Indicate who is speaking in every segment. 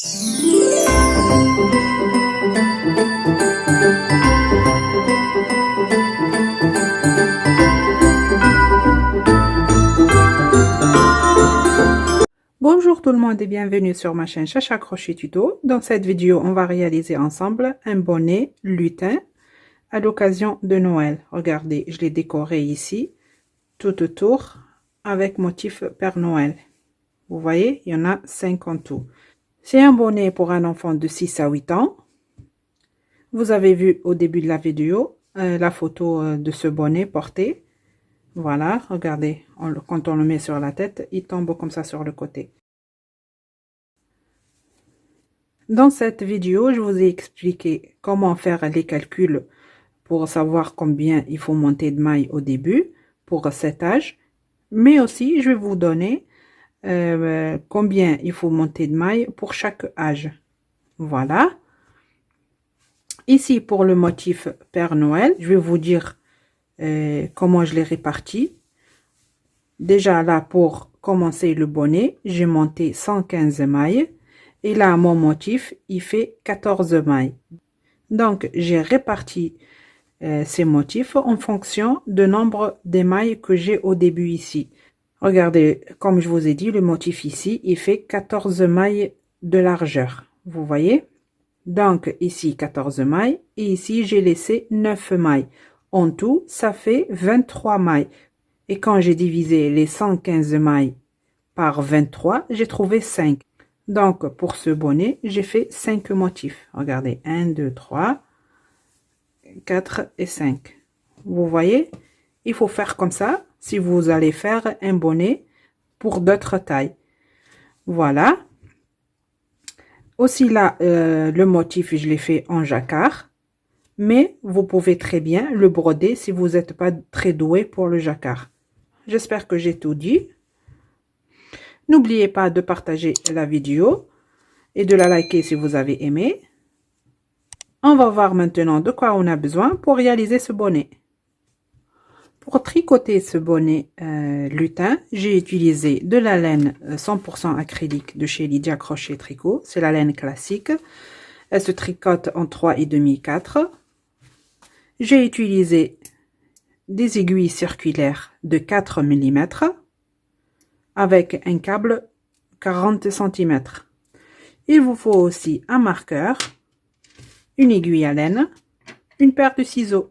Speaker 1: Bonjour tout le monde et bienvenue sur ma chaîne Chacha Crochet Tuto. Dans cette vidéo, on va réaliser ensemble un bonnet lutin à l'occasion de Noël. Regardez, je l'ai décoré ici, tout autour, avec motif Père Noël. Vous voyez, il y en a 5 en tout. C'est un bonnet pour un enfant de 6 à 8 ans. Vous avez vu au début de la vidéo la photo de ce bonnet porté. Voilà, regardez, quand on le met sur la tête, il tombe comme ça sur le côté. Dans cette vidéo, je vous ai expliqué comment faire les calculs pour savoir combien il faut monter de mailles au début pour cet âge. Mais aussi, je vais vous donner combien il faut monter de mailles pour chaque âge. Voilà. Ici, pour le motif Père Noël, je vais vous dire comment je l'ai réparti. Déjà là, pour commencer le bonnet, j'ai monté 115 mailles. Et là, mon motif, il fait 14 mailles. Donc, j'ai réparti ces motifs en fonction du nombre des mailles que j'ai au début ici. Regardez, comme je vous ai dit, le motif ici, il fait 14 mailles de largeur. Vous voyez? Donc, ici, 14 mailles. Et ici, j'ai laissé 9 mailles. En tout, ça fait 23 mailles. Et quand j'ai divisé les 115 mailles par 23, j'ai trouvé 5. Donc, pour ce bonnet, j'ai fait 5 motifs. Regardez, 1, 2, 3, 4 et 5. Vous voyez? Il faut faire comme ça si vous allez faire un bonnet pour d'autres tailles. Voilà. Aussi là, le motif, je l'ai fait en jacquard. Mais vous pouvez très bien le broder si vous n'êtes pas très doué pour le jacquard. J'espère que j'ai tout dit. N'oubliez pas de partager la vidéo et de la liker si vous avez aimé. On va voir maintenant de quoi on a besoin pour réaliser ce bonnet. Pour tricoter ce bonnet lutin, j'ai utilisé de la laine 100% acrylique de chez Lydia Crochet Tricot. C'est la laine classique. Elle se tricote en 3,5-4. J'ai utilisé des aiguilles circulaires de 4 mm avec un câble 40 cm. Il vous faut aussi un marqueur, une aiguille à laine, une paire de ciseaux.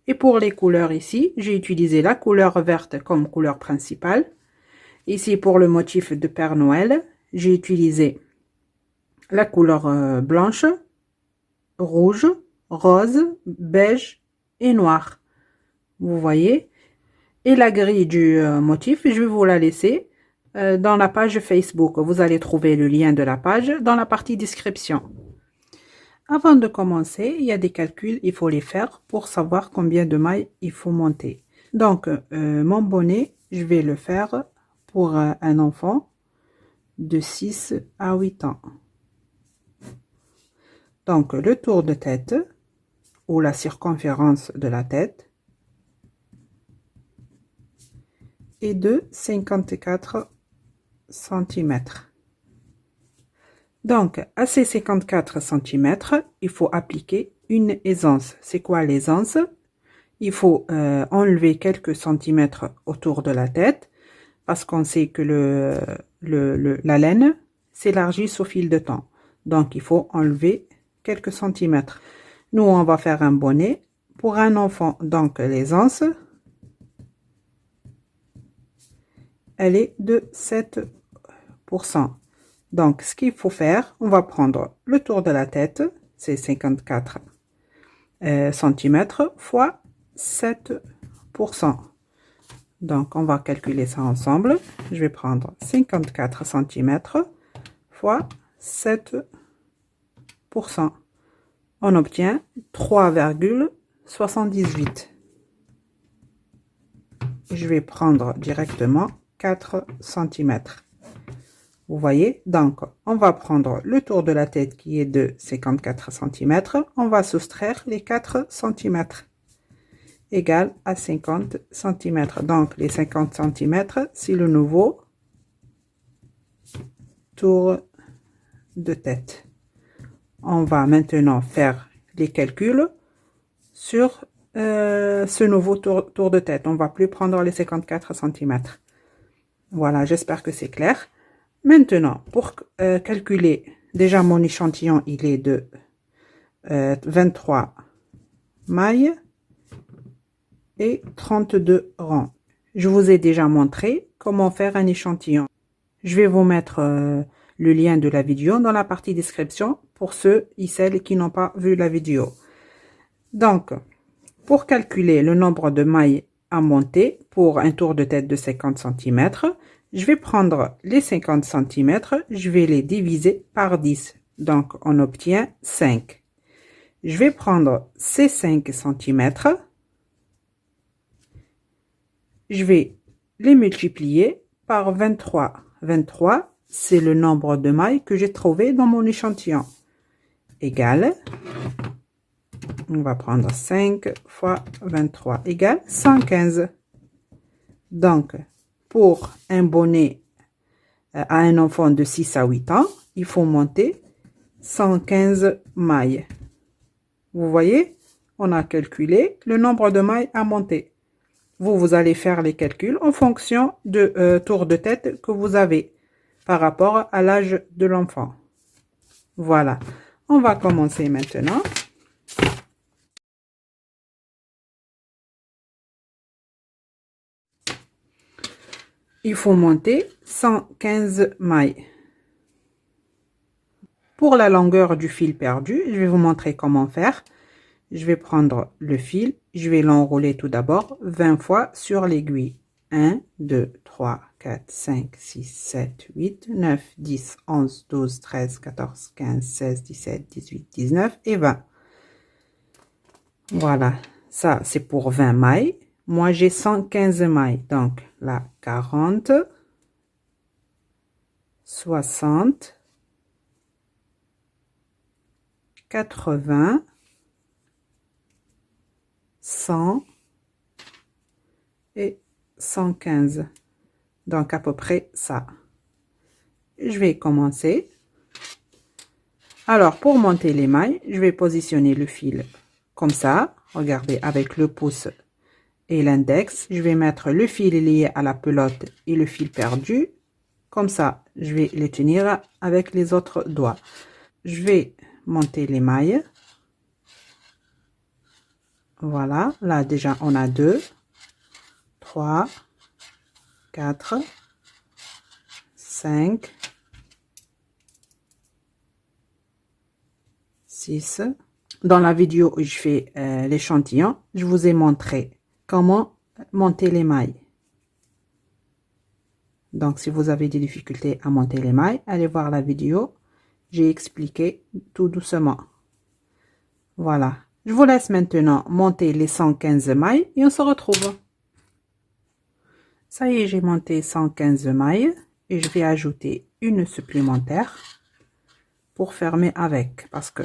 Speaker 1: Et pour les couleurs ici, j'ai utilisé la couleur verte comme couleur principale. Ici pour le motif de Père Noël, j'ai utilisé la couleur blanche, rouge, rose, beige et noir. Vous voyez? Et la grille du motif, je vais vous la laisser dans la page Facebook. Vous allez trouver le lien de la page dans la partie description. Avant de commencer, il y a des calculs, il faut les faire pour savoir combien de mailles il faut monter. Donc, mon bonnet, je vais le faire pour un enfant de 6 à 8 ans. Donc, le tour de tête ou la circonférence de la tête est de 54 cm. Donc, à ces 54 cm, il faut appliquer une aisance. C'est quoi l'aisance? Il faut enlever quelques centimètres autour de la tête parce qu'on sait que la laine s'élargit au fil de temps. Donc, il faut enlever quelques centimètres. Nous, on va faire un bonnet pour un enfant. Donc, l'aisance, elle est de 7%. Donc, ce qu'il faut faire, on va prendre le tour de la tête, c'est 54 cm fois 7%. Donc, on va calculer ça ensemble. Je vais prendre 54 cm fois 7%. On obtient 3,78. Je vais prendre directement 4 cm. Vous voyez, donc on va prendre le tour de la tête qui est de 54 cm. On va soustraire les 4 cm égale à 50 cm. Donc les 50 cm, c'est le nouveau tour de tête. On va maintenant faire les calculs sur ce nouveau tour de tête. On ne va plus prendre les 54 cm. Voilà, j'espère que c'est clair. Maintenant, pour calculer, déjà mon échantillon, il est de 23 mailles et 32 rangs. Je vous ai déjà montré comment faire un échantillon. Je vais vous mettre le lien de la vidéo dans la partie description pour ceux et celles qui n'ont pas vu la vidéo. Donc, pour calculer le nombre de mailles à monter pour un tour de tête de 50 cm, je vais prendre les 50 cm, je vais les diviser par 10. Donc, on obtient 5. Je vais prendre ces 5 cm, je vais les multiplier par 23. 23, c'est le nombre de mailles que j'ai trouvé dans mon échantillon. Égale, on va prendre 5 fois 23 égale 115. Donc, pour un bonnet à un enfant de 6 à 8 ans, il faut monter 115 mailles. Vous voyez, on a calculé le nombre de mailles à monter. Vous allez faire les calculs en fonction de tour de tête que vous avez par rapport à l'âge de l'enfant. Voilà, on va commencer maintenant. Il faut monter 115 mailles. Pour la longueur du fil perdu, je vais vous montrer comment faire. Je vais prendre le fil, je vais l'enrouler tout d'abord 20 fois sur l'aiguille. 1, 2, 3, 4, 5, 6, 7, 8, 9, 10, 11, 12, 13, 14, 15, 16, 17, 18, 19 et 20. Voilà, ça c'est pour 20 mailles. Moi j'ai 115 mailles, donc là 40, 60, 80, 100 et 115. Donc à peu près ça. Je vais commencer. Alors pour monter les mailles, je vais positionner le fil comme ça. Regardez, avec le pouce et l'index, je vais mettre le fil lié à la pelote et le fil perdu. Comme ça, je vais les tenir avec les autres doigts. Je vais monter les mailles. Voilà, là déjà on a 2, 3, 4, 5, 6. Dans la vidéo où je fais l'échantillon, je vous ai montré comment monter les mailles. Donc si vous avez des difficultés à monter les mailles, allez voir la vidéo. J'ai expliqué tout doucement. Voilà. Je vous laisse maintenant monter les 115 mailles et on se retrouve. Ça y est, j'ai monté 115 mailles et je vais ajouter une supplémentaire pour fermer avec. Parce que,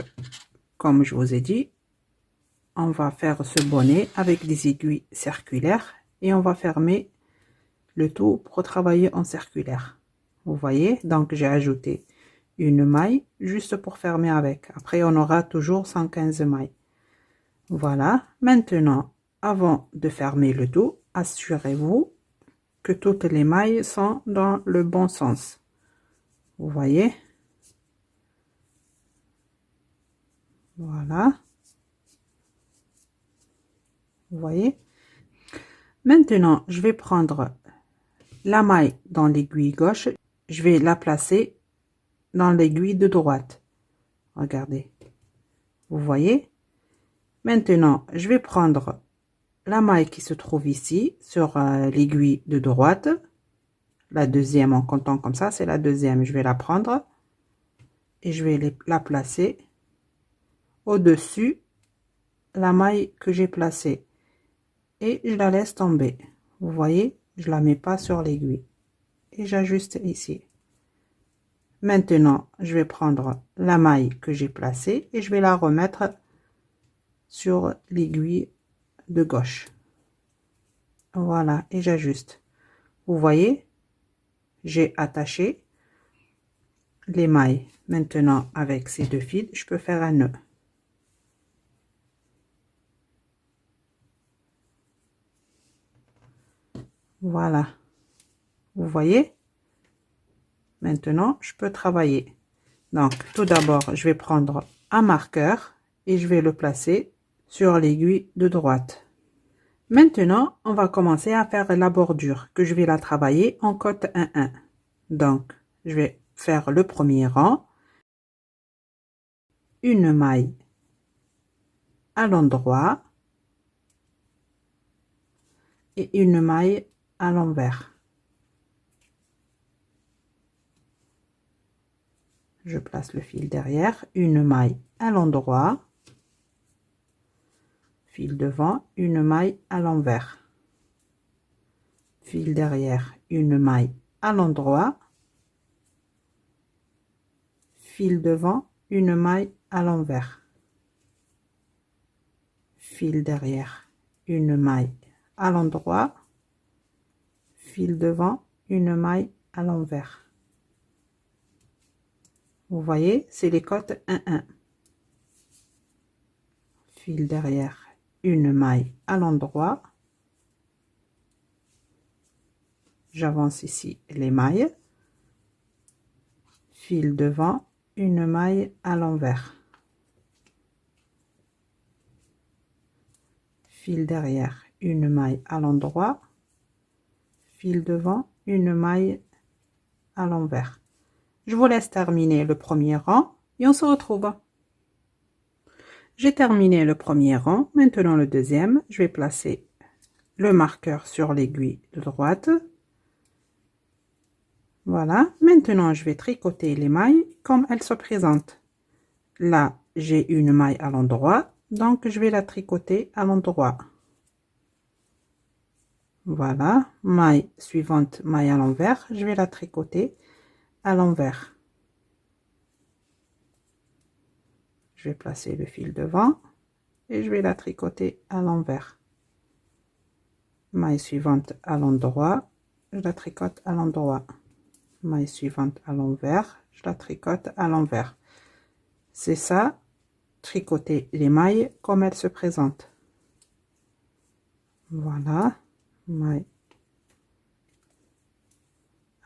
Speaker 1: comme je vous ai dit, on va faire ce bonnet avec des aiguilles circulaires et on va fermer le tout pour travailler en circulaire. Vous voyez, donc j'ai ajouté une maille juste pour fermer avec. Après, on aura toujours 115 mailles. Voilà, maintenant, avant de fermer le tout, assurez-vous que toutes les mailles sont dans le bon sens. Vous voyez? Voilà. Vous voyez? Maintenant, je vais prendre la maille dans l'aiguille gauche. Je vais la placer dans l'aiguille de droite. Regardez. Vous voyez? Maintenant, je vais prendre la maille qui se trouve ici sur l'aiguille de droite. La deuxième, en comptant comme ça, c'est la deuxième. Je vais la prendre et je vais la placer au-dessus la maille que j'ai placée. Et je la laisse tomber. Vous voyez, je la mets pas sur l'aiguille. Et j'ajuste ici. Maintenant, je vais prendre la maille que j'ai placée et je vais la remettre sur l'aiguille de gauche. Voilà, et j'ajuste. Vous voyez, j'ai attaché. les mailles. Maintenant, avec ces deux fils, je peux faire un nœud. Voilà. Vous voyez? Maintenant, je peux travailler. Donc, tout d'abord, je vais prendre un marqueur et je vais le placer sur l'aiguille de droite. Maintenant, on va commencer à faire la bordure que je vais la travailler en cote 1-1. Donc, je vais faire le premier rang, une maille à l'endroit et une maille à l'envers. Je place le fil derrière, une maille à l'endroit, fil devant, une maille à l'envers, fil derrière, une maille à l'endroit, fil devant, une maille à l'envers, fil derrière, une maille à l'endroit, fil devant, une maille à l'envers. Vous voyez, c'est les cotes 1-1. Fil derrière, une maille à l'endroit. J'avance ici les mailles. Fil devant, une maille à l'envers. Fil derrière, une maille à l'endroit. Fil devant, une maille à l'envers. Je vous laisse terminer le premier rang et on se retrouve. J'ai terminé le premier rang, maintenant le deuxième. Je vais placer le marqueur sur l'aiguille de droite. Voilà, maintenant je vais tricoter les mailles comme elles se présentent. Là, j'ai une maille à l'endroit, donc je vais la tricoter à l'endroit. Voilà, maille suivante, maille à l'envers, je vais la tricoter à l'envers. Je vais placer le fil devant et je vais la tricoter à l'envers. Maille suivante à l'endroit, je la tricote à l'endroit. Maille suivante à l'envers, je la tricote à l'envers. C'est ça, tricoter les mailles comme elles se présentent. Voilà, maille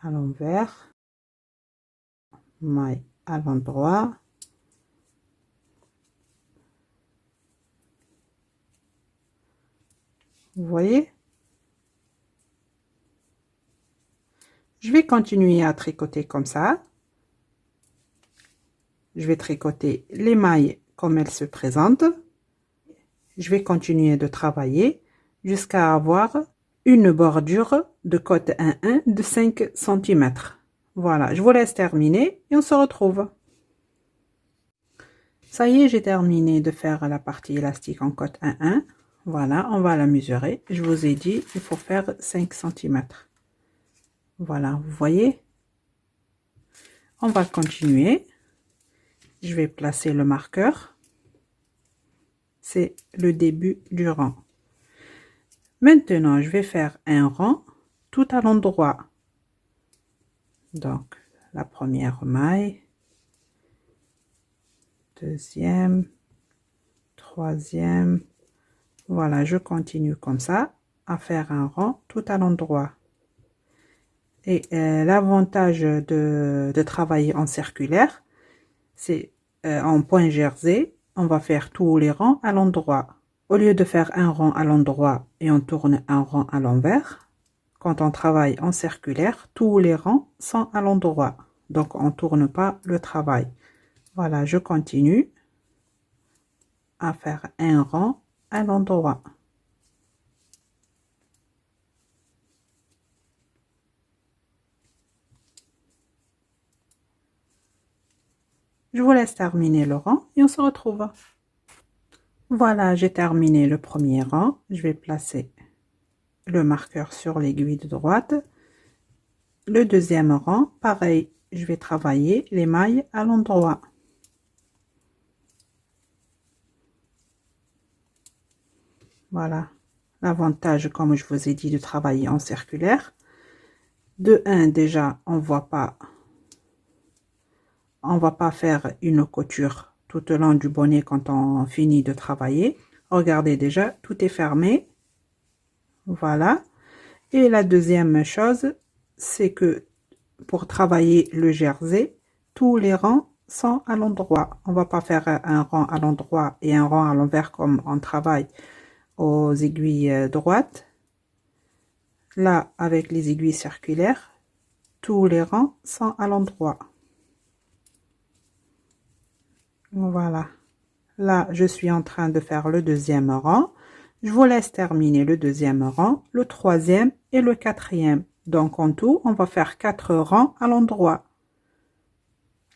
Speaker 1: à l'envers, maille à l'endroit, vous voyez? Je vais continuer à tricoter comme ça. Je vais tricoter les mailles comme elles se présentent. Je vais continuer de travailler jusqu'à avoir une bordure de cote 1-1 de 5 cm. Voilà, je vous laisse terminer et on se retrouve. Ça y est, j'ai terminé de faire la partie élastique en cote 1-1. Voilà, on va la mesurer. Je vous ai dit, il faut faire 5 cm. Voilà, vous voyez. On va continuer. Je vais placer le marqueur. C'est le début du rang. Maintenant, je vais faire un rang tout à l'endroit. Donc, la première maille, deuxième, troisième. Voilà, je continue comme ça à faire un rang tout à l'endroit. Et l'avantage de travailler en circulaire, c'est en point jersey, on va faire tous les rangs à l'endroit. Au lieu de faire un rang à l'endroit et on tourne un rang à l'envers, quand on travaille en circulaire, tous les rangs sont à l'endroit. Donc, on ne tourne pas le travail. Voilà, je continue à faire un rang à l'endroit. Je vous laisse terminer le rang et on se retrouve. Voilà, j'ai terminé le premier rang. Je vais placer le marqueur sur l'aiguille de droite. Le deuxième rang, pareil, je vais travailler les mailles à l'endroit. Voilà, l'avantage, comme je vous ai dit, de travailler en circulaire. De 1, déjà, on ne voit pas on va pas faire une couture tout au long du bonnet quand on finit de travailler. Regardez déjà, tout est fermé. Voilà. Et la deuxième chose, c'est que pour travailler le jersey, tous les rangs sont à l'endroit. On va pas faire un rang à l'endroit et un rang à l'envers comme on travaille aux aiguilles droites. Là, avec les aiguilles circulaires, tous les rangs sont à l'endroit. Voilà. Là, je suis en train de faire le deuxième rang. Je vous laisse terminer le deuxième rang, le troisième et le quatrième. Donc, en tout, on va faire 4 rangs à l'endroit.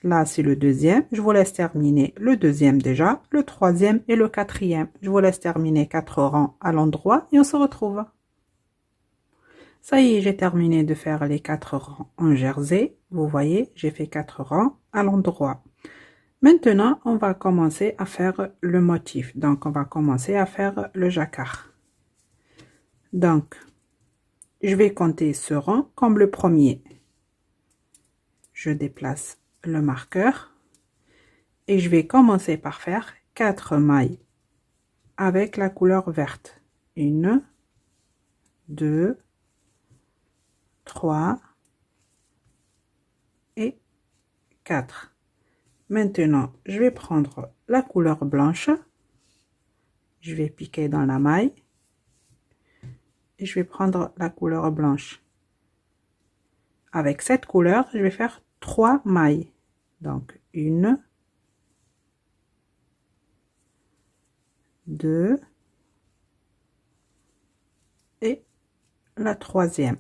Speaker 1: Là, c'est le deuxième. Je vous laisse terminer le deuxième déjà, le troisième et le quatrième. Je vous laisse terminer 4 rangs à l'endroit et on se retrouve. Ça y est, j'ai terminé de faire les 4 rangs en jersey. Vous voyez, j'ai fait 4 rangs à l'endroit. Maintenant, on va commencer à faire le motif. Donc, on va commencer à faire le jacquard. Donc, je vais compter ce rang comme le premier. Je déplace le marqueur et je vais commencer par faire 4 mailles avec la couleur verte. 1, 2, 3 et 4. Maintenant, je vais prendre la couleur blanche. Je vais piquer dans la maille. Et je vais prendre la couleur blanche. Avec cette couleur, je vais faire 3 mailles. Donc, 1, 2 et la troisième.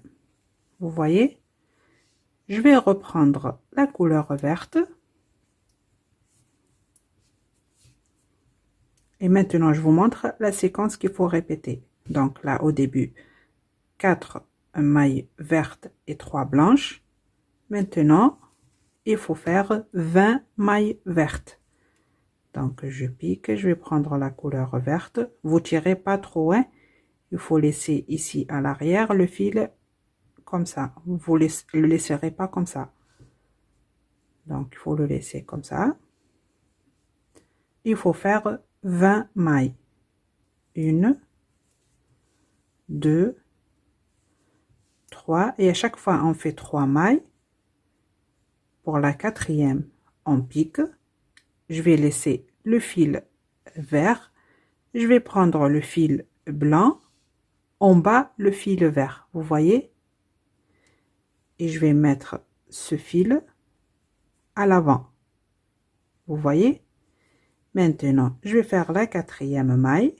Speaker 1: Vous voyez? Je vais reprendre la couleur verte. Et maintenant, je vous montre la séquence qu'il faut répéter. Donc là, au début, 4 mailles vertes et 3 blanches. Maintenant, il faut faire 20 mailles vertes. Donc, je pique, je vais prendre la couleur verte. Vous tirez pas trop, hein. Il faut laisser ici à l'arrière le fil comme ça. Vous ne le laisserez pas comme ça. Donc, il faut le laisser comme ça. Il faut faire 20 mailles. 1, 2, 3. Et à chaque fois, on fait 3 mailles. Pour la quatrième, on pique. Je vais laisser le fil vert. Je vais prendre le fil blanc. En bas, le fil vert. Vous voyez? Et je vais mettre ce fil à l'avant. Vous voyez? Maintenant, je vais faire la quatrième maille.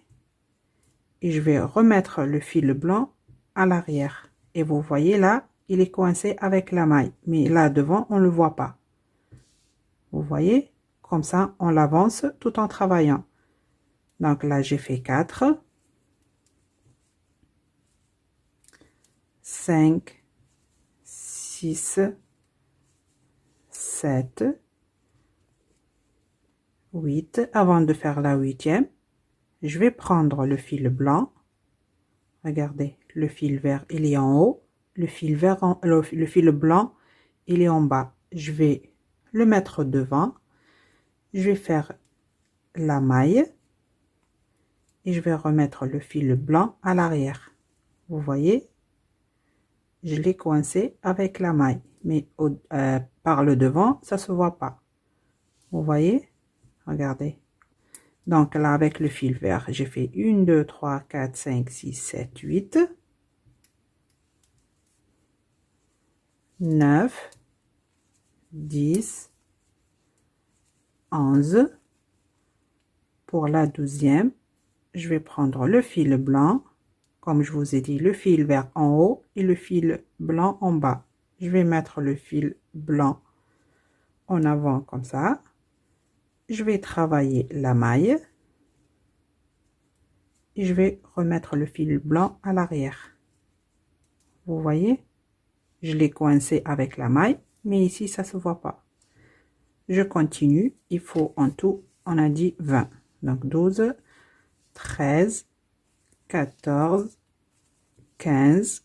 Speaker 1: Et je vais remettre le fil blanc à l'arrière. Et vous voyez là, il est coincé avec la maille. Mais là devant, on ne le voit pas. Vous voyez? Comme ça, on l'avance tout en travaillant. Donc là, j'ai fait 4, 5, 6, 7, 8. Avant de faire la huitième, je vais prendre le fil blanc. Regardez, le fil vert, il est en haut. Le fil blanc, il est en bas. Je vais le mettre devant. Je vais faire la maille. Et je vais remettre le fil blanc à l'arrière. Vous voyez? Je l'ai coincé avec la maille. Mais par le devant, ça se voit pas. Vous voyez? Regardez. Donc là, avec le fil vert, j'ai fait 1, 2, 3, 4, 5, 6, 7, 8, 9, 10, 11. Pour la 12e, je vais prendre le fil blanc, comme je vous ai dit, le fil vert en haut et le fil blanc en bas. Je vais mettre le fil blanc en avant comme ça. Je vais travailler la maille. Et je vais remettre le fil blanc à l'arrière. Vous voyez? Je l'ai coincé avec la maille, mais ici, ça se voit pas. Je continue. Il faut en tout, on a dit 20. Donc 12, 13, 14, 15,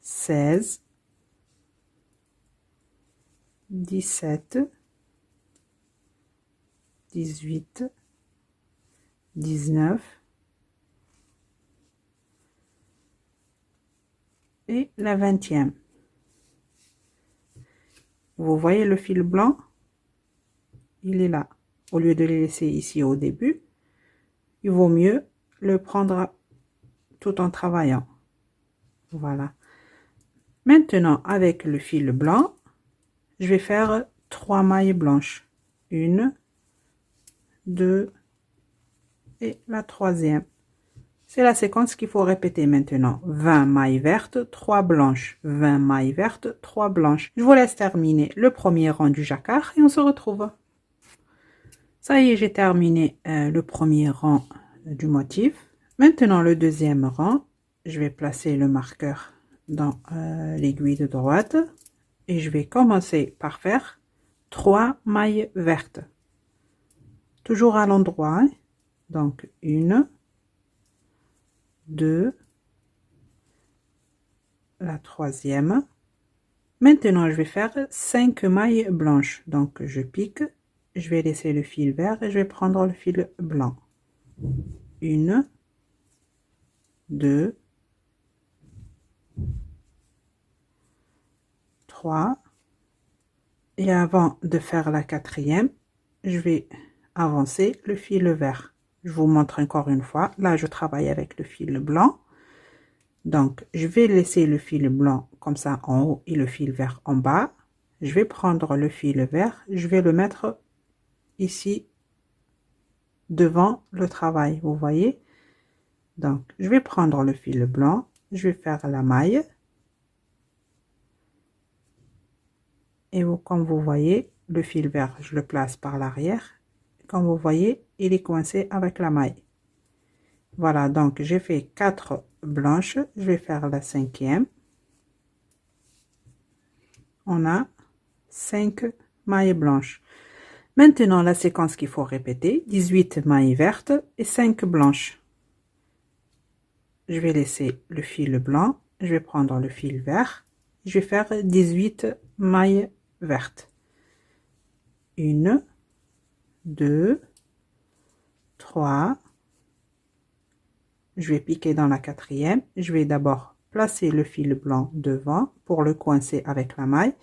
Speaker 1: 16, 17, 18, 19 et la 20e. Vous voyez le fil blanc? Il est là. Au lieu de le laisser ici au début, il vaut mieux le prendre tout en travaillant. Voilà. Maintenant, avec le fil blanc, je vais faire 3 mailles blanches. 1, 2 et la troisième. C'est la séquence qu'il faut répéter maintenant. 20 mailles vertes, 3 blanches. 20 mailles vertes, 3 blanches. Je vous laisse terminer le premier rang du jacquard et on se retrouve. Ça y est, j'ai terminé le premier rang du motif. Maintenant, le deuxième rang, je vais placer le marqueur dans l'aiguille de droite et je vais commencer par faire 3 mailles vertes. Toujours à l'endroit. Hein? Donc, 1, 2, la troisième. Maintenant, je vais faire 5 mailles blanches. Donc, je pique, je vais laisser le fil vert et je vais prendre le fil blanc. 1, 2, 3. Et avant de faire la quatrième, je vais avancer le fil vert. Je vous montre encore une fois. Là, je travaille avec le fil blanc. Donc, je vais laisser le fil blanc comme ça en haut et le fil vert en bas. Je vais prendre le fil vert, je vais le mettre ici devant le travail, vous voyez. Donc, je vais prendre le fil blanc, je vais faire la maille. Et vous, comme vous voyez, le fil vert, je le place par l'arrière. Comme vous voyez, il est coincé avec la maille. Voilà, donc j'ai fait 4 blanches, je vais faire la cinquième. On a 5 mailles blanches. Maintenant, la séquence qu'il faut répéter, 18 mailles vertes et 5 blanches. Je vais laisser le fil blanc, je vais prendre le fil vert, je vais faire 18 mailles vertes. 1, 2, 3. Je vais piquer dans la quatrième. Je vais d'abord placer le fil blanc devant pour le coincer avec la maille.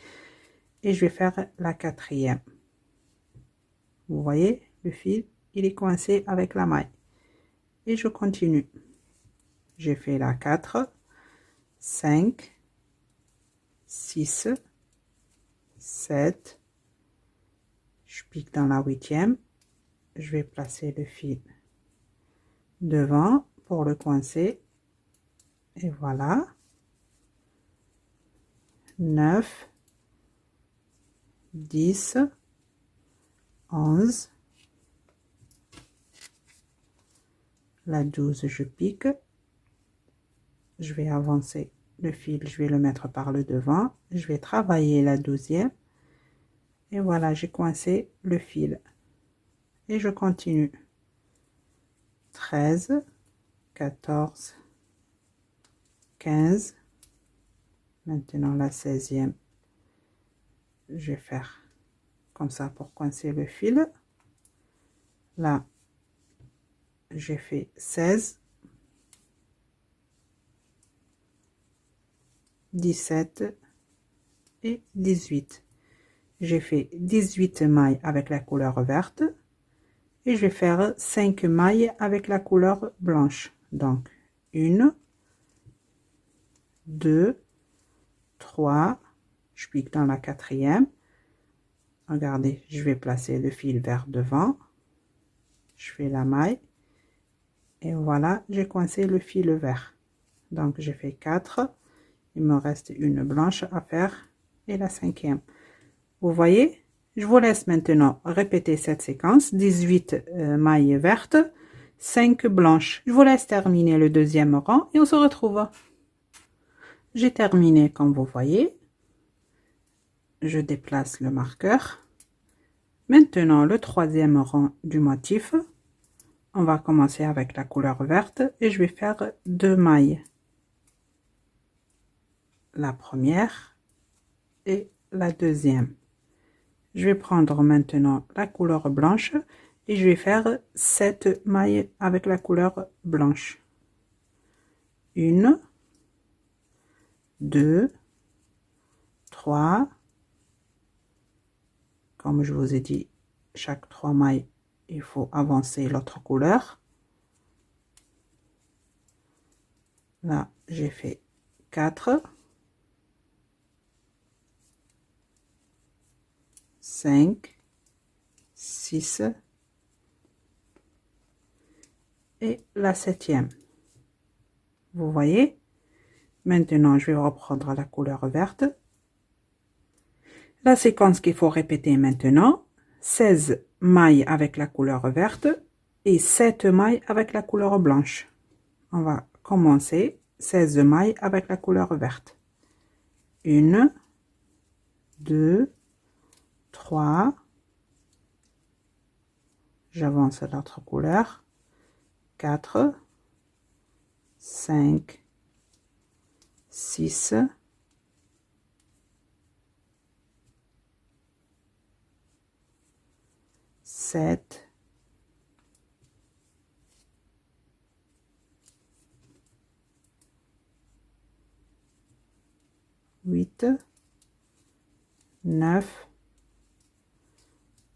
Speaker 1: Et je vais faire la quatrième. Vous voyez, le fil, il est coincé avec la maille. Et je continue. J'ai fait la 4, 5, 6, 7. Je pique dans la 8e. Je vais placer le fil devant pour le coincer. Et voilà. 9, 10, 11, la 12, je pique, je vais avancer le fil, je vais le mettre par le devant, je vais travailler la 12e et voilà, j'ai coincé le fil et je continue. 13, 14, 15, maintenant la 16e, je vais faire comme ça pour coincer le fil. Là, j'ai fait 16, 17 et 18. J'ai fait 18 mailles avec la couleur verte et je vais faire 5 mailles avec la couleur blanche. Donc, 1, 2, 3, je pique dans la quatrième. Regardez, je vais placer le fil vert devant. Je fais la maille. Et voilà, j'ai coincé le fil vert. Donc, j'ai fait 4. Il me reste une blanche à faire et la cinquième. Vous voyez, je vous laisse maintenant répéter cette séquence. 18 mailles vertes, 5 blanches. Je vous laisse terminer le deuxième rang et on se retrouve. J'ai terminé comme vous voyez. Je déplace le marqueur. Maintenant, le troisième rang du motif. On va commencer avec la couleur verte et je vais faire 2 mailles. La première et la deuxième. Je vais prendre maintenant la couleur blanche et je vais faire 7 mailles avec la couleur blanche. 1, 2, 3, comme je vous ai dit, chaque 3 mailles, il faut avancer l'autre couleur. Là, j'ai fait 4, 5, 6 et la 7e. Vous voyez? Maintenant, je vais reprendre la couleur verte. La séquence qu'il faut répéter maintenant, 16 mailles avec la couleur verte et 7 mailles avec la couleur blanche. On va commencer 16 mailles avec la couleur verte. 1, 2, 3, j'avance l'autre couleur, 4, 5, 6, 7, 8, 9,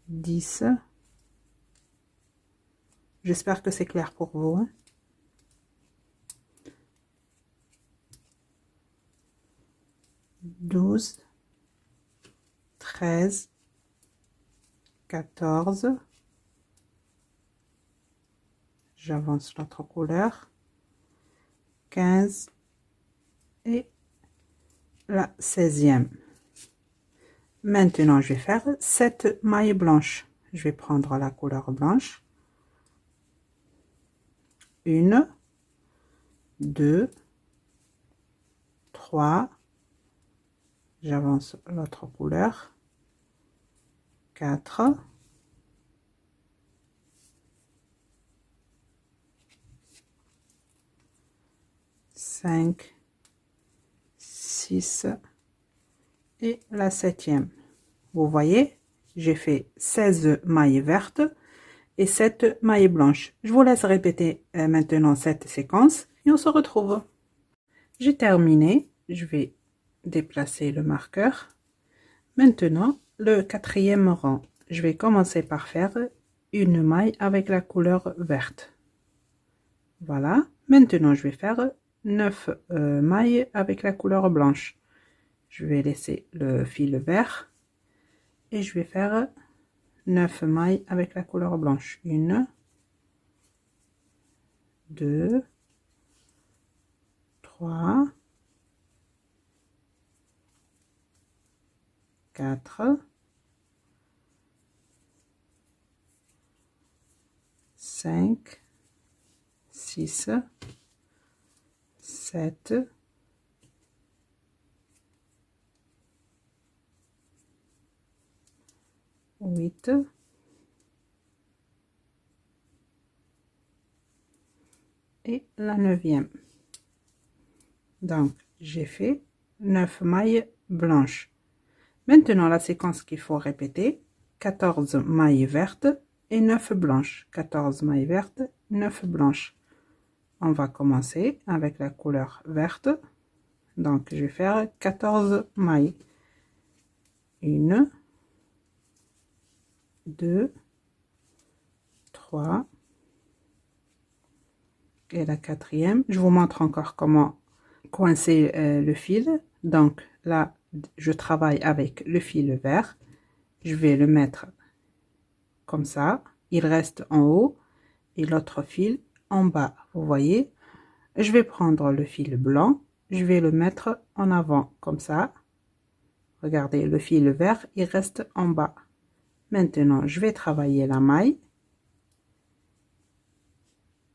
Speaker 1: 10. J'espère que c'est clair pour vous. Hein? 12, 13, 14. J'avance l'autre couleur. 15 et la 16e. Maintenant, je vais faire 7 mailles blanches. Je vais prendre la couleur blanche. 1, 2, 3. J'avance l'autre couleur. 4. 5, 6 et la 7e. Vous voyez, j'ai fait 16 mailles vertes et 7 mailles blanches. Je vous laisse répéter maintenant cette séquence et on se retrouve. J'ai terminé, je vais déplacer le marqueur. Maintenant, le 4e rang, je vais commencer par faire une maille avec la couleur verte. Voilà, maintenant je vais faire 9 mailles avec la couleur blanche. Je vais laisser le fil vert et je vais faire 9 mailles avec la couleur blanche. 1, 2, 3, 4, 5, 6, 7, 8, et la 9e. Donc, j'ai fait 9 mailles blanches. Maintenant, la séquence qu'il faut répéter, 14 mailles vertes et 9 blanches. 14 mailles vertes, 9 blanches. On va commencer avec la couleur verte. Donc, je vais faire 14 mailles. 1, 2, 3 et la 4e. Je vous montre encore comment coincer le fil. Donc là, je travaille avec le fil vert. Je vais le mettre comme ça. Il reste en haut et l'autre fil en bas. Vous voyez? Je vais prendre le fil blanc. Je vais le mettre en avant comme ça. Regardez, le fil vert, il reste en bas. Maintenant, je vais travailler la maille.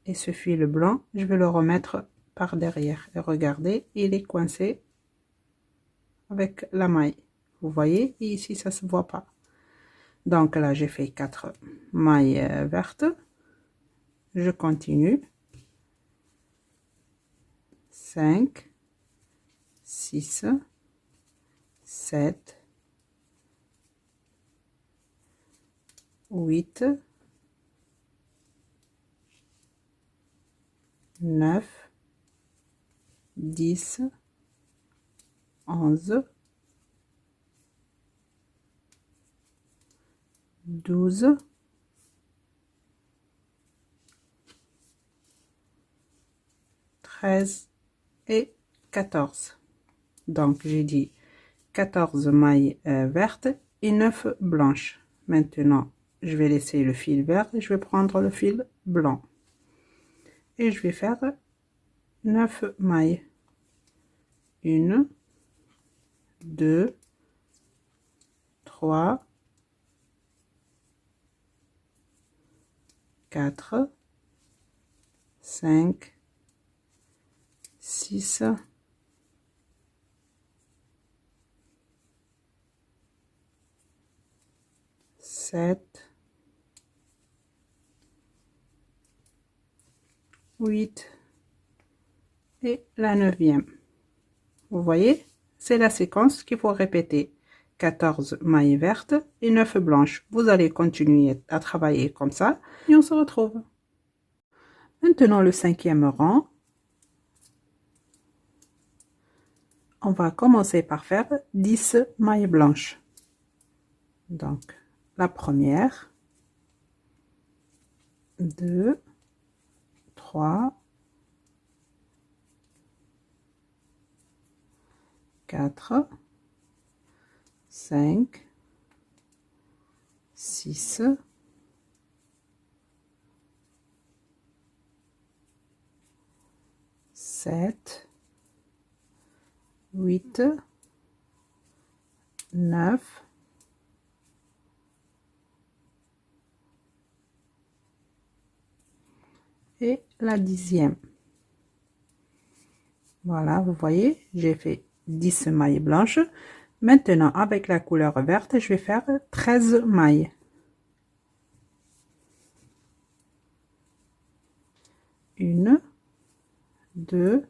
Speaker 1: Et ce fil blanc, je vais le remettre par derrière. Et regardez, il est coincé avec la maille. Vous voyez? Et ici, ça se voit pas. Donc là, j'ai fait 4 mailles vertes. Je continue. 5, 6, 7, 8, 9, 10, 11, 12, 13 et 14. Donc, j'ai dit 14 mailles vertes et 9 blanches. Maintenant, je vais laisser le fil vert et je vais prendre le fil blanc. Et je vais faire 9 mailles. 1, 2, 3, 4, 5, 6, 7, 8 et la 9e. Vous voyez, c'est la séquence qu'il faut répéter. 14 mailles vertes et 9 blanches. Vous allez continuer à travailler comme ça et on se retrouve. Maintenant le 5e rang. On va commencer par faire 10 mailles blanches. Donc, la première, 2, 3, 4, 5, 6, 7, 8, 9, et la 10e. Voilà, vous voyez, j'ai fait 10 mailles blanches. Maintenant, avec la couleur verte, je vais faire 13 mailles. 1, 2,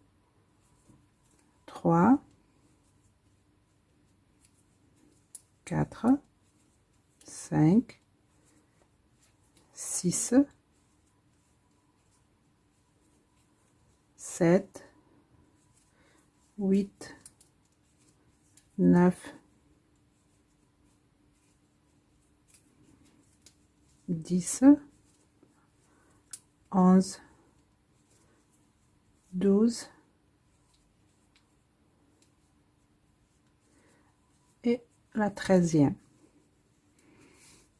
Speaker 1: 3, 4, 5, 6, 7, 8, 9, 10, 11, 12 et la 13e.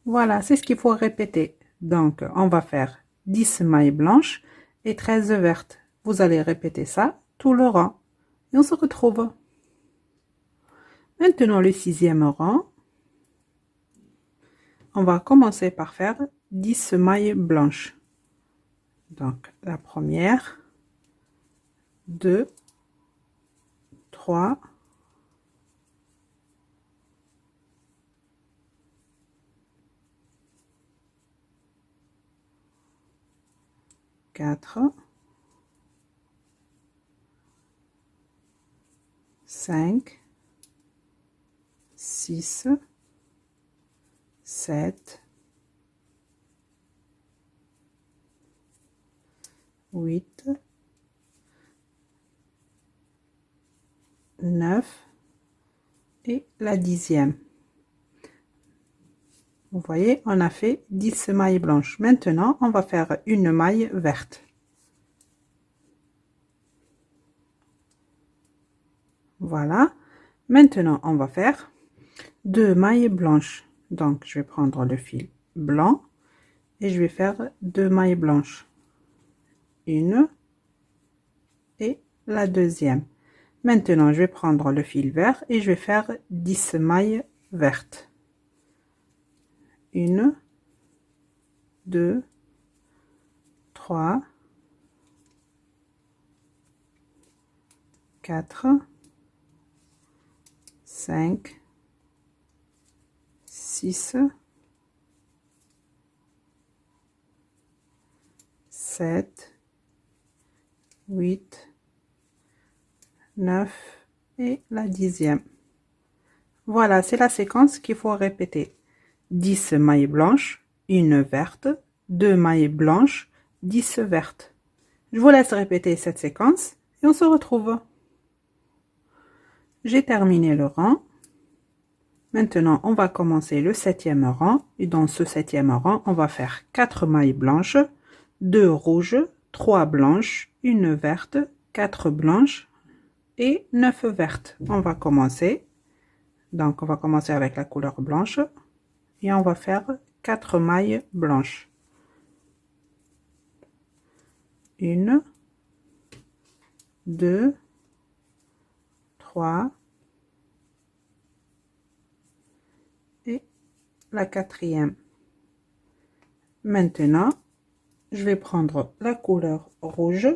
Speaker 1: Voilà, c'est ce qu'il faut répéter. Donc, on va faire 10 mailles blanches et 13 vertes. Vous allez répéter ça tout le rang. Et on se retrouve. Maintenant, le 6e rang. On va commencer par faire 10 mailles blanches. Donc, la première, 2, 3, 4, 5, 6, 7, 8, 9 et la 10e. Vous voyez, on a fait 10 mailles blanches. Maintenant, on va faire une maille verte. Voilà. Maintenant, on va faire 2 mailles blanches. Donc, je vais prendre le fil blanc et je vais faire 2 mailles blanches. Une et la deuxième. Maintenant, je vais prendre le fil vert et je vais faire 10 mailles vertes. 1, 2, 3, 4, 5, 6, 7, 8, 9 et la 10e. Voilà, c'est la séquence qu'il faut répéter. 10 mailles blanches, une verte, 2 mailles blanches, 10 vertes. Je vous laisse répéter cette séquence et on se retrouve. J'ai terminé le rang. Maintenant, on va commencer le 7e rang. Et dans ce 7e rang, on va faire 4 mailles blanches, 2 rouges, 3 blanches, 1 verte, 4 blanches et 9 vertes. On va commencer. Donc, on va commencer avec la couleur blanche. Et on va faire 4 mailles blanches. 1, 2, 3 et la 4e. Maintenant, je vais prendre la couleur rouge.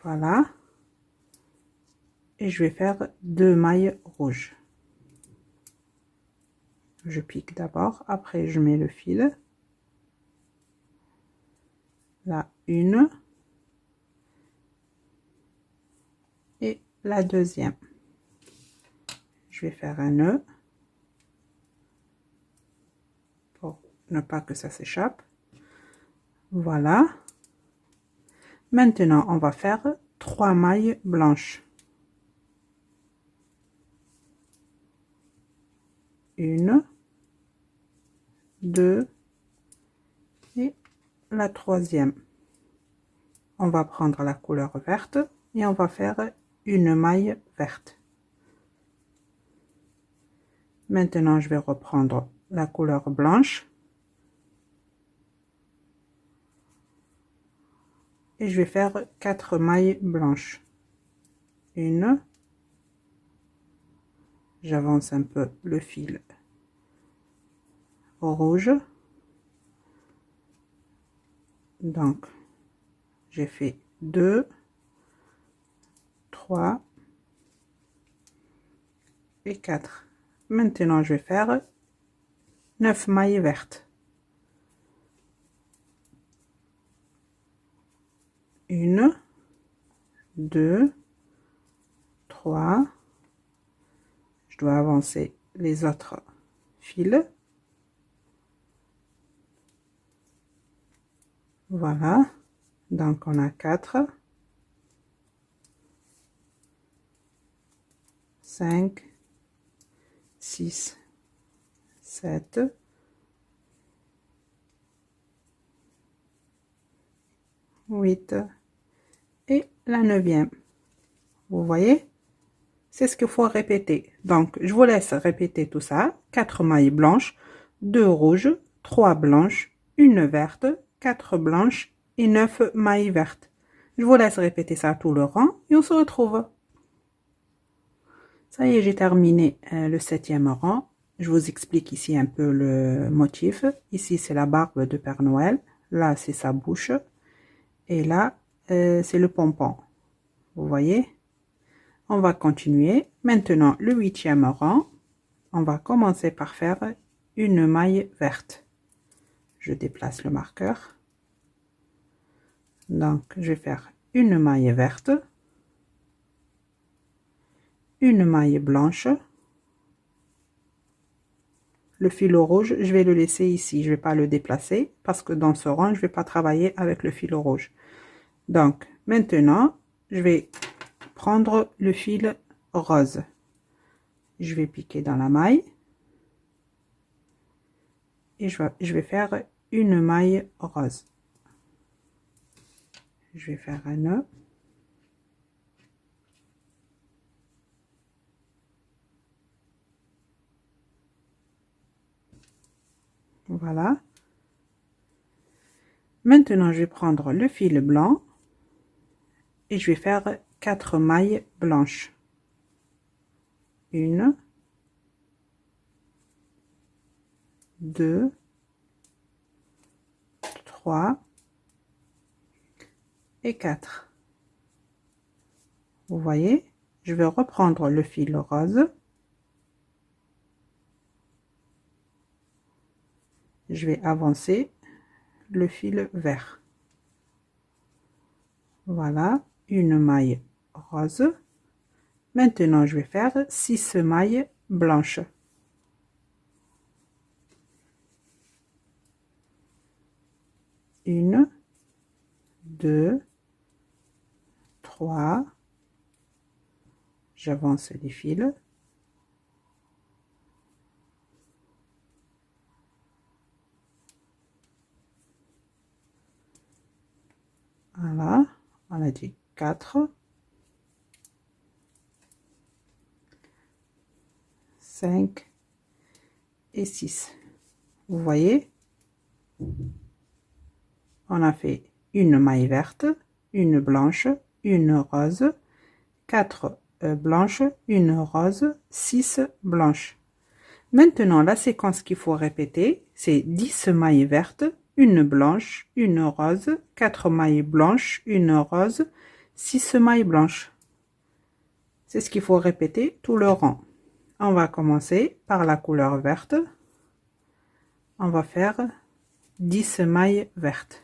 Speaker 1: Voilà. Et je vais faire 2 mailles rouges. Je pique d'abord, après je mets le fil. La 1 et la 2e. Je vais faire un nœud pour ne pas que ça s'échappe. Voilà. Maintenant, on va faire 3 mailles blanches. 1, 2 et la 3e. On va prendre la couleur verte et on va faire une maille verte. Maintenant, je vais reprendre la couleur blanche et je vais faire 4 mailles blanches. 1, j'avance un peu le fil rouge. Donc, j'ai fait 2, 3 et 4. Maintenant, je vais faire 9 mailles vertes. 1, 2, 3. Je dois avancer les autres fils. Voilà. Donc, on a 4, 5, 6, 7, 8 et la 9e. Vous voyez? C'est ce qu'il faut répéter. Donc, je vous laisse répéter tout ça. 4 mailles blanches, 2 rouges, 3 blanches, 1 verte, 4 blanches et 9 mailles vertes. Je vous laisse répéter ça tout le rang et on se retrouve. Ça y est, j'ai terminé le 7e rang. Je vous explique ici un peu le motif. Ici, c'est la barbe de Père Noël. Là, c'est sa bouche. Et là, c'est le pompon. Vous voyez? On va continuer. Maintenant, le 8e rang. On va commencer par faire une maille verte. Je déplace le marqueur. Donc, je vais faire une maille verte. Une maille blanche. Le fil rouge, je vais le laisser ici. Je ne vais pas le déplacer parce que dans ce rang, je ne vais pas travailler avec le fil rouge. Donc, maintenant, je vais prendre le fil rose. Je vais piquer dans la maille. Et je vais faire une maille rose. Je vais faire un nœud. Voilà. Maintenant, je vais prendre le fil blanc et je vais faire 4 mailles blanches. 1, 2, 3 et 4. Vous voyez, je vais reprendre le fil rose. Je vais avancer le fil vert. Voilà, une maille rose. Maintenant, je vais faire 6 mailles blanches. 1, 2, 3, j'avance les fils, voilà, on a dit 4, 5 et 6. Vous voyez, on a fait une maille verte, une blanche, une rose, 4 blanches, une rose, 6 blanches. Maintenant, la séquence qu'il faut répéter, c'est 10 mailles vertes, une blanche, une rose, 4 mailles blanches, une rose, 6 mailles blanches. C'est ce qu'il faut répéter tout le rang. On va commencer par la couleur verte. On va faire 10 mailles vertes.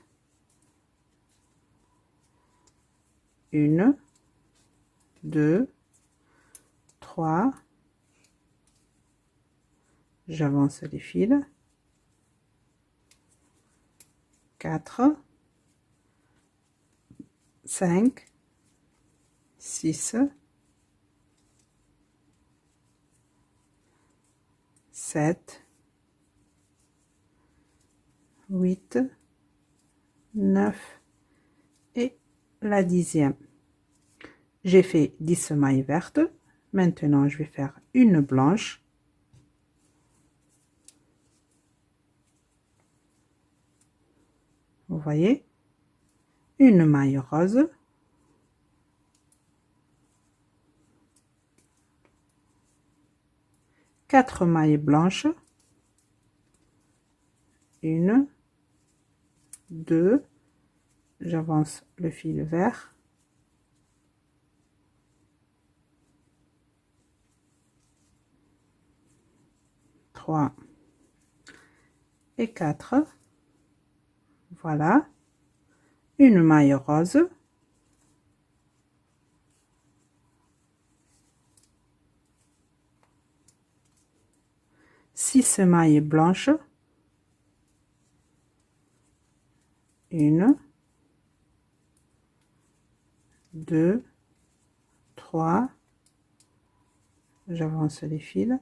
Speaker 1: 1, 2, 3, j'avance les fils, 4, 5, 6, 7, 8, 9 et la 10e. J'ai fait 10 mailles vertes. Maintenant, je vais faire une blanche. Vous voyez? Une maille rose. Quatre mailles blanches. 1, 2, j'avance le fil vert. 3 et 4. Voilà. Une maille rose. Six mailles blanches. 1, 2, 3. J'avance les fils.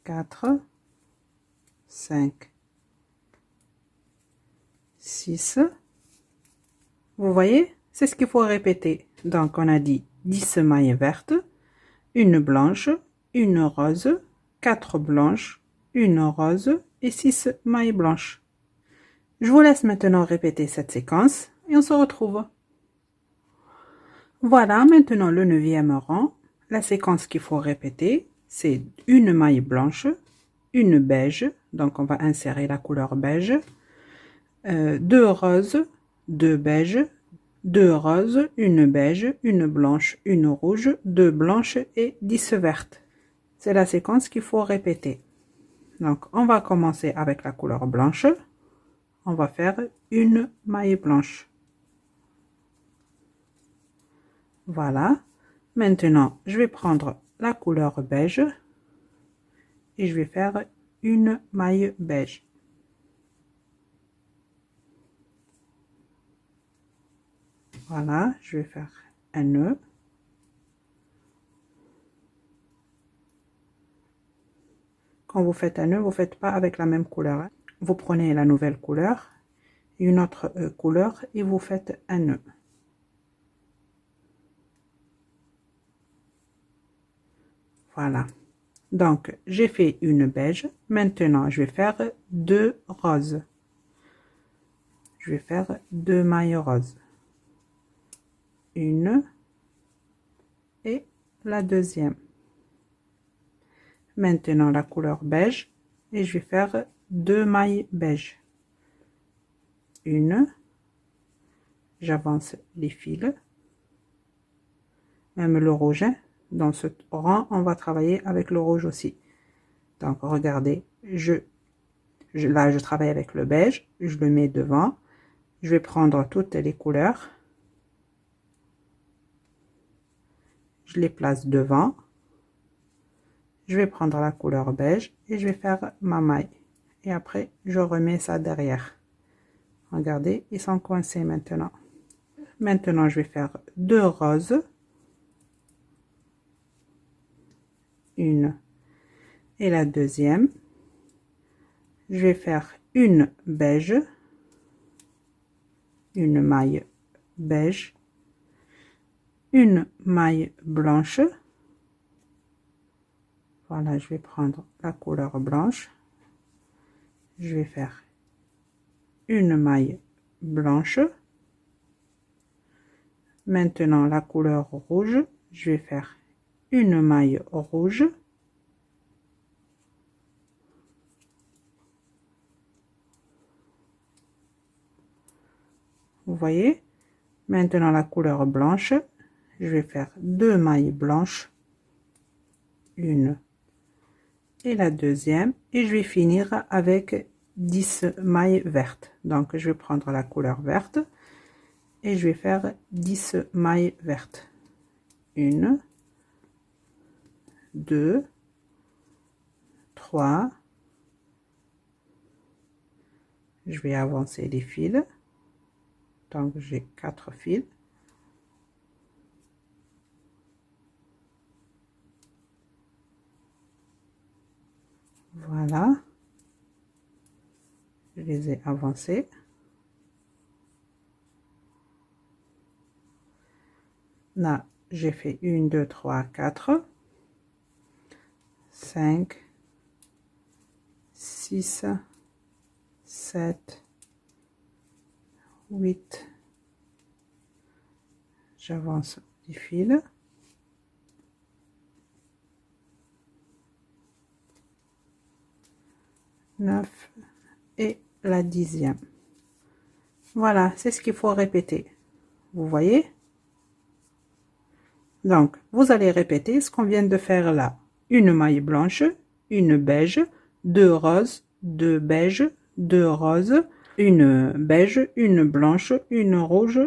Speaker 1: 4, 5, 6. Vous voyez, c'est ce qu'il faut répéter. Donc, on a dit 10 mailles vertes, une blanche, une rose, 4 blanches, une rose et 6 mailles blanches. Je vous laisse maintenant répéter cette séquence et on se retrouve. Voilà maintenant le 9e rang. La séquence qu'il faut répéter, c'est une maille blanche, une beige, donc on va insérer la couleur beige, 2 roses, 2 beiges, 2 roses, une beige, une blanche, une rouge, 2 blanches et 10 vertes. C'est la séquence qu'il faut répéter. Donc on va commencer avec la couleur blanche. On va faire une maille blanche. Voilà. Maintenant, je vais prendre la couleur beige et je vais faire une maille beige. Voilà, je vais faire un nœud. Quand vous faites un nœud, vous ne faites pas avec la même couleur. Vous prenez la nouvelle couleur, une autre couleur et vous faites un nœud. Voilà. Donc, j'ai fait une beige. Maintenant, je vais faire 2 roses. Je vais faire 2 mailles roses. Une et la deuxième. Maintenant, la couleur beige et je vais faire 2 mailles beige. Une, j'avance les fils. Même le rouge, hein. Dans ce rang, on va travailler avec le rouge aussi. Donc, regardez, là, je travaille avec le beige, je le mets devant. Je vais prendre toutes les couleurs. Je les place devant. Je vais prendre la couleur beige et je vais faire ma maille. et après je remets ça derrière. Regardez, ils sont coincés maintenant. Maintenant je vais faire 2 roses, une et la deuxième. Je vais faire une beige, une maille beige, une maille blanche. Voilà, je vais prendre la couleur blanche. Je vais faire une maille blanche. Maintenant la couleur rouge, je vais faire une maille rouge. Vous voyez? Maintenant la couleur blanche, je vais faire 2 mailles blanches, une et la deuxième, et je vais finir avec 10 mailles vertes. Donc je vais prendre la couleur verte et je vais faire 10 mailles vertes. 1, 2, 3, je vais avancer les fils, donc j'ai 4 fils. Voilà, je les ai avancés. Là, j'ai fait 1, 2, 3, 4, 5, 6, 7, 8, j'avance les fils. 9 et la 10e. Voilà, c'est ce qu'il faut répéter. Vous voyez? Donc, vous allez répéter ce qu'on vient de faire là. Une maille blanche, une beige, 2 roses, 2 beiges, 2 roses, une beige, une blanche, une rouge,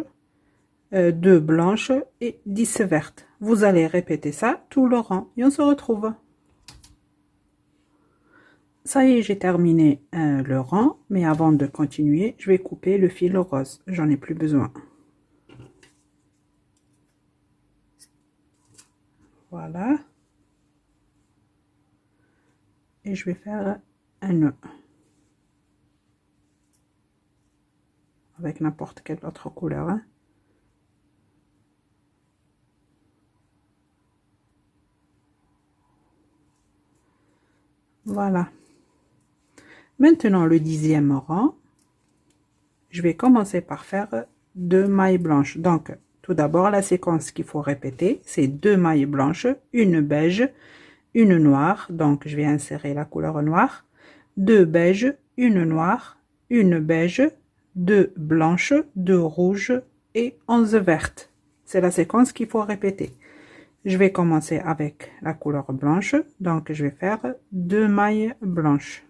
Speaker 1: 2 blanches et 10 vertes. Vous allez répéter ça tout le rang et on se retrouve. Ça y est, j'ai terminé le rang, mais avant de continuer, je vais couper le fil rose. J'en ai plus besoin. Voilà. Et je vais faire un nœud. Avec n'importe quelle autre couleur. Hein. Voilà. Maintenant, le 10e rang, je vais commencer par faire 2 mailles blanches. Donc, tout d'abord, la séquence qu'il faut répéter, c'est 2 mailles blanches, une beige, une noire. Donc, je vais insérer la couleur noire, 2 beiges, une noire, une beige, 2 blanches, 2 rouges et 11 vertes. C'est la séquence qu'il faut répéter. Je vais commencer avec la couleur blanche. Donc, je vais faire 2 mailles blanches.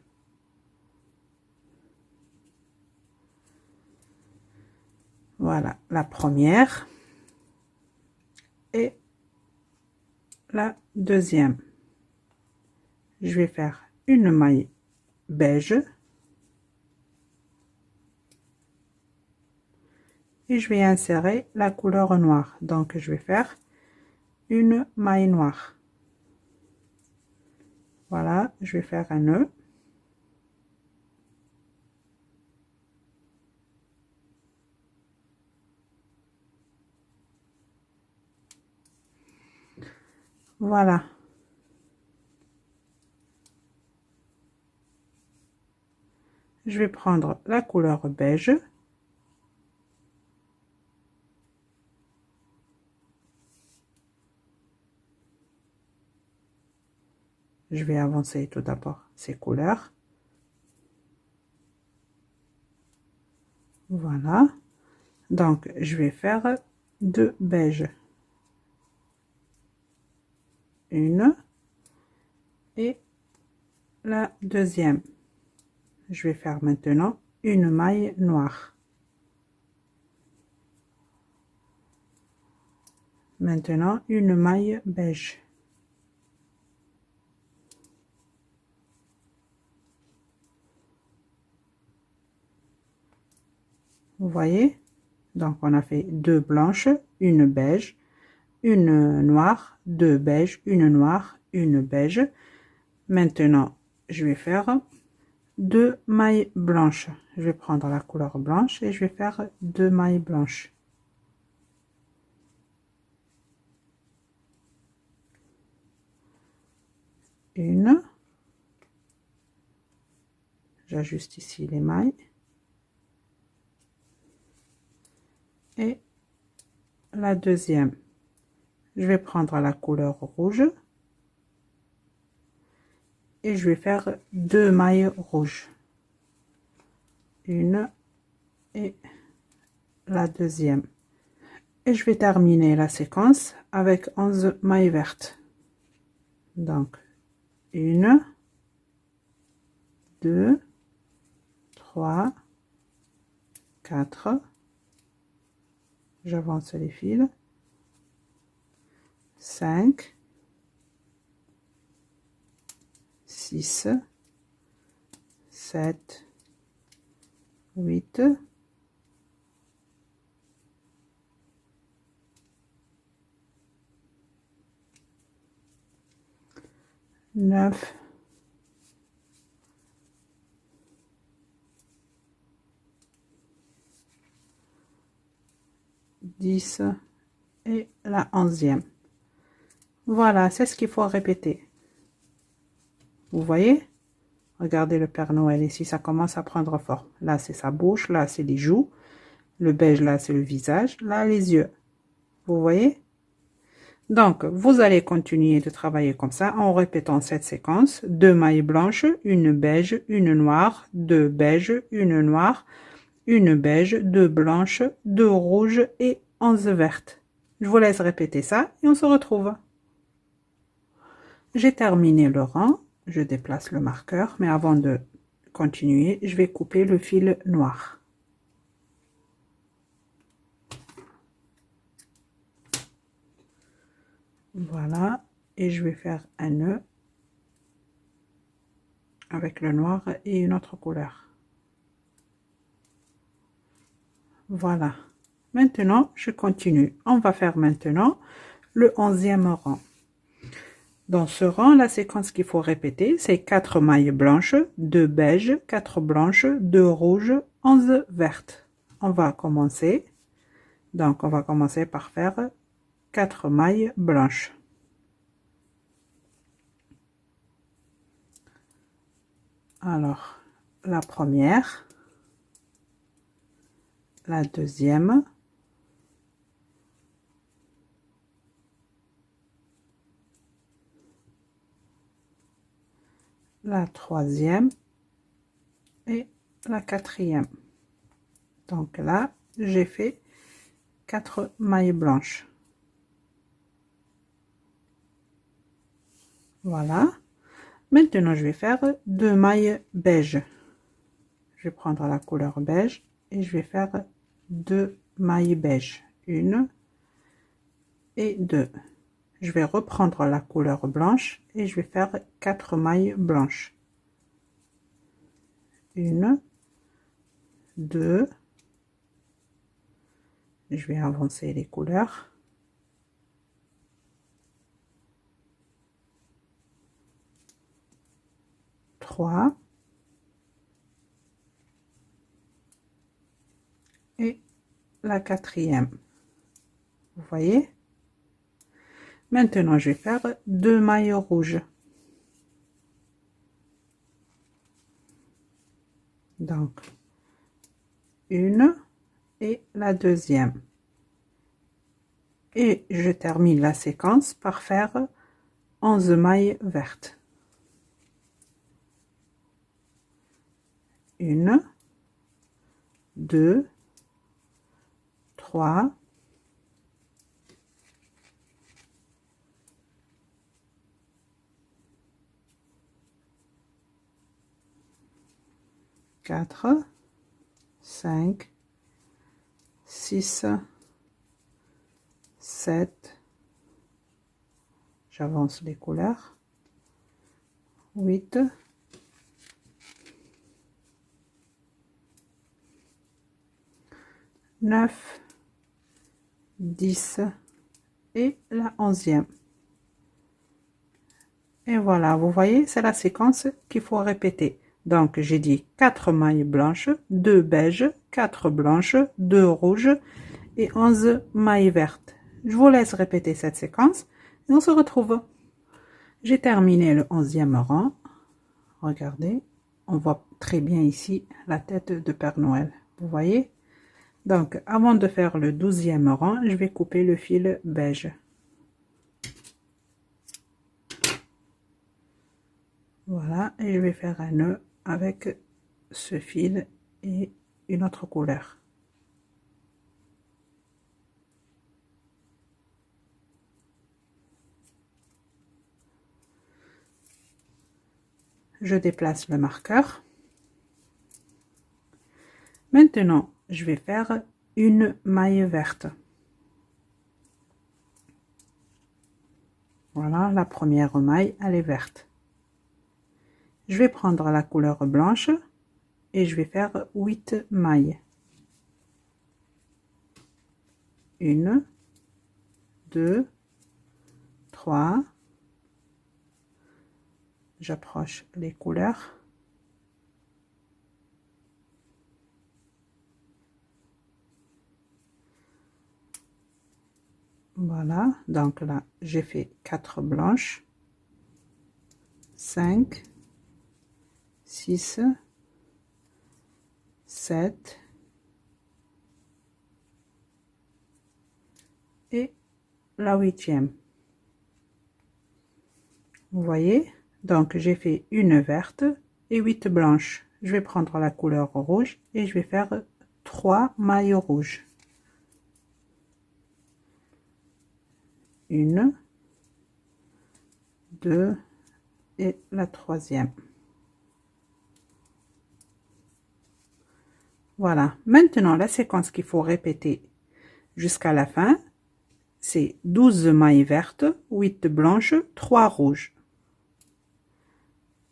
Speaker 1: Voilà, la première et la deuxième. Je vais faire une maille beige et je vais insérer la couleur noire. Donc, je vais faire une maille noire. Voilà, je vais faire un nœud. Voilà. Je vais prendre la couleur beige. Je vais avancer tout d'abord ces couleurs. Voilà. Donc, je vais faire 2 beiges. Une et la deuxième. Je vais faire maintenant une maille noire. Maintenant, une maille beige. Vous voyez? Donc, on a fait 2 blanches, une beige, une noire, 2 beiges, une noire, une beige. Maintenant, je vais faire 2 mailles blanches. Je vais prendre la couleur blanche et je vais faire 2 mailles blanches. Une. J'ajuste ici les mailles. Et la deuxième. Je vais prendre la couleur rouge. Et je vais faire 2 mailles rouges. Une et la deuxième. Et je vais terminer la séquence avec 11 mailles vertes. Donc, 1, 2, 3, 4, j'avance les fils, 5, 6, 7, 8, 9, 10 et la 11e. Voilà, c'est ce qu'il faut répéter. Vous voyez? Regardez le Père Noël ici, ça commence à prendre forme. Là, c'est sa bouche, là, c'est les joues. Le beige, là, c'est le visage. Là, les yeux. Vous voyez? Donc, vous allez continuer de travailler comme ça en répétant cette séquence. 2 mailles blanches, une beige, une noire, 2 beiges, une noire, une beige, 2 blanches, 2 rouges et 11 vertes. Je vous laisse répéter ça et on se retrouve. J'ai terminé le rang. Je déplace le marqueur, mais avant de continuer, je vais couper le fil noir. Voilà, et je vais faire un nœud avec le noir et une autre couleur. Voilà. Maintenant, je continue. On va faire maintenant le 11e rang. Dans ce rang, la séquence qu'il faut répéter, c'est 4 mailles blanches, 2 beiges, 4 blanches, 2 rouges, 11 vertes. On va commencer. Donc, on va commencer par faire 4 mailles blanches. Alors, la première, la deuxième, la troisième et la quatrième. Donc là, j'ai fait 4 mailles blanches. Voilà. Maintenant, je vais faire 2 mailles beige. Je vais prendre la couleur beige et je vais faire 2 mailles beige. 1 et 2. Je vais reprendre la couleur blanche et je vais faire 4 mailles blanches. 1, 2, je vais avancer les couleurs. 3 et la quatrième. Vous voyez? Maintenant, je vais faire 2 mailles rouges. Donc, une et la deuxième. Et je termine la séquence par faire 11 mailles vertes. 1, 2, 3, 4, 5, 6, 7, j'avance les couleurs, 8, 9, 9, 10 et la 11e. Et voilà, vous voyez, c'est la séquence qu'il faut répéter. Donc, j'ai dit 4 mailles blanches, 2 beiges, 4 blanches, 2 rouges et 11 mailles vertes. Je vous laisse répéter cette séquence et on se retrouve. J'ai terminé le 11e rang. Regardez, on voit très bien ici la tête de Père Noël. Vous voyez? Donc, avant de faire le 12e rang, je vais couper le fil beige. Voilà, et je vais faire un nœud avec ce fil et une autre couleur. Je déplace le marqueur. Maintenant, je vais faire une maille verte. Voilà, la première maille, elle est verte. Je vais prendre la couleur blanche et je vais faire 8 mailles. 1, 2, 3. J'approche les couleurs. Voilà, donc là, j'ai fait 4 blanches, 5, 6, 7 et la 8e. Vous voyez, donc j'ai fait une verte et 8 blanches. Je vais prendre la couleur rouge et je vais faire 3 mailles rouges. 1, 2 et la 3e. Voilà, maintenant la séquence qu'il faut répéter jusqu'à la fin, c'est 12 mailles vertes, 8 blanches, 3 rouges.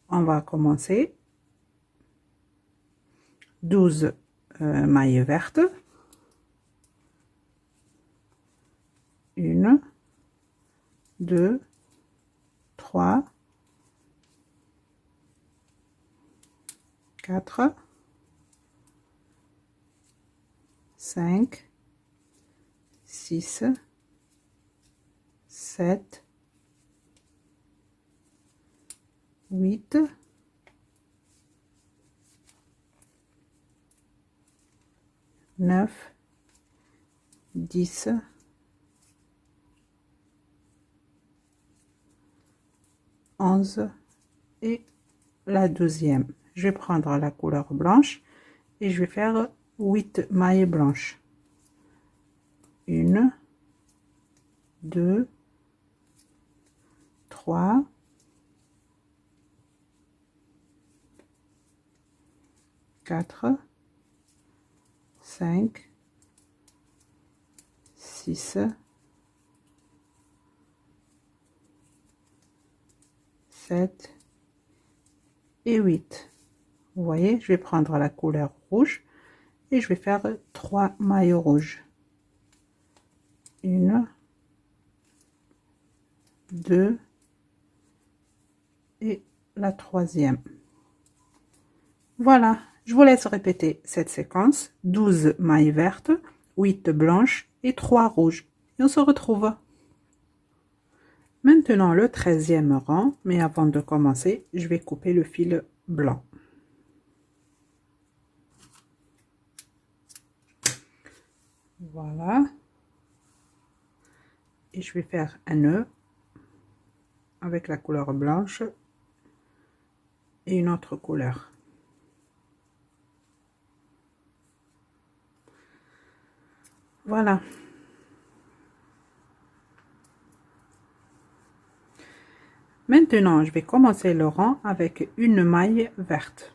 Speaker 1: On va commencer. 12 mailles vertes. 1, 2, 3, 4, 5, 6, 7, 8, 9, 10, 11 et la 12e. Je vais prendre la couleur blanche et je vais faire 8 mailles blanches. 1, 2, 3, 4, 5, 6, 7 et 8. Vous voyez, je vais prendre la couleur rouge et je vais faire 3 mailles rouges. 1, 2 et la 3e. Voilà, je vous laisse répéter cette séquence. 12 mailles vertes, 8 blanches et 3 rouges. Et on se retrouve. Maintenant le 13e rang, mais avant de commencer, je vais couper le fil blanc. Voilà. Et je vais faire un nœud avec la couleur blanche et une autre couleur. Voilà. Maintenant, je vais commencer le rang avec une maille verte.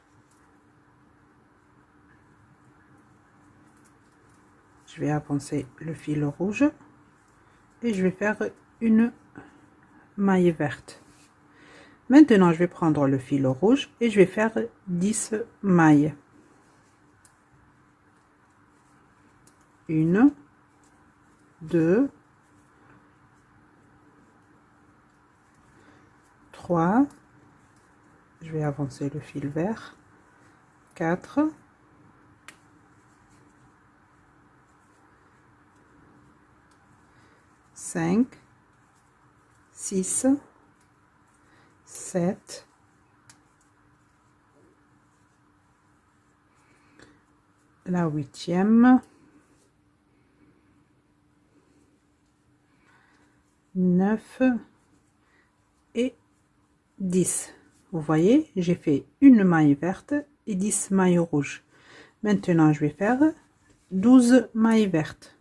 Speaker 1: Je vais avancer le fil rouge et je vais faire une maille verte. Maintenant, je vais prendre le fil rouge et je vais faire 10 mailles. 1, 2, 3, je vais avancer le fil vert, 4, 5, 6, 7, la 8e, 9 et 10. Vous voyez, j'ai fait une maille verte et 10 mailles rouges. Maintenant, je vais faire 12 mailles vertes.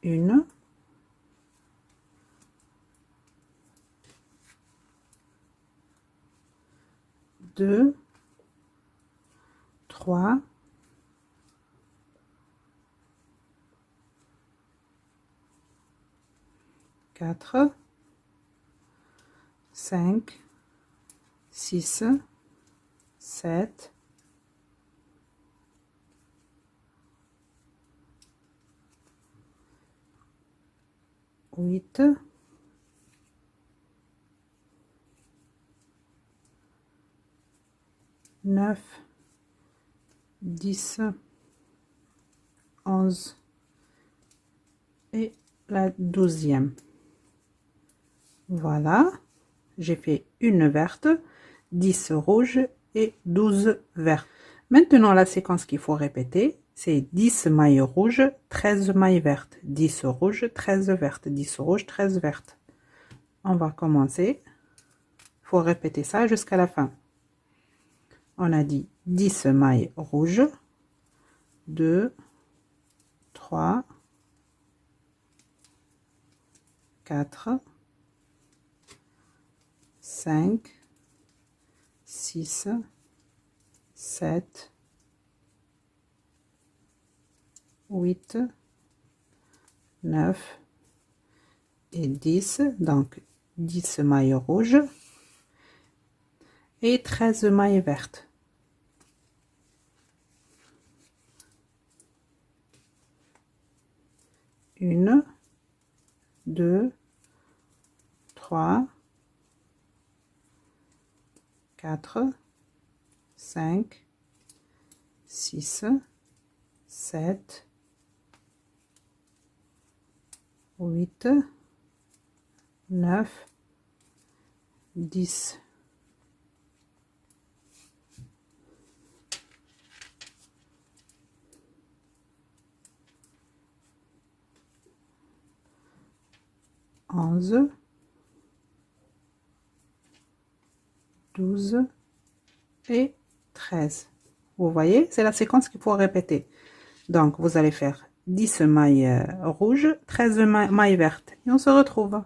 Speaker 1: 1, 2, 3, 4, 5, 6, 7, 8, 9, 10, 11 et la 12e. Voilà, j'ai fait une verte, 10 rouges et 12 verts. Maintenant, la séquence qu'il faut répéter, c'est 10 mailles rouges, 13 mailles vertes, 10 rouges, 13 vertes, 10 rouges, 13 vertes. On va commencer. Il faut répéter ça jusqu'à la fin. On a dit 10 mailles rouges, 2, 3, 4, 5, 6, 7, 8, 9 et 10. Donc 10 mailles rouges et 13 mailles vertes. Une, 2, 3, 4, 5, 6, 7, 8, 9, 10. Onze, 12 et 13. Vous voyez, c'est la séquence qu'il faut répéter. Donc, vous allez faire 10 mailles rouges, 13 mailles vertes. Et on se retrouve.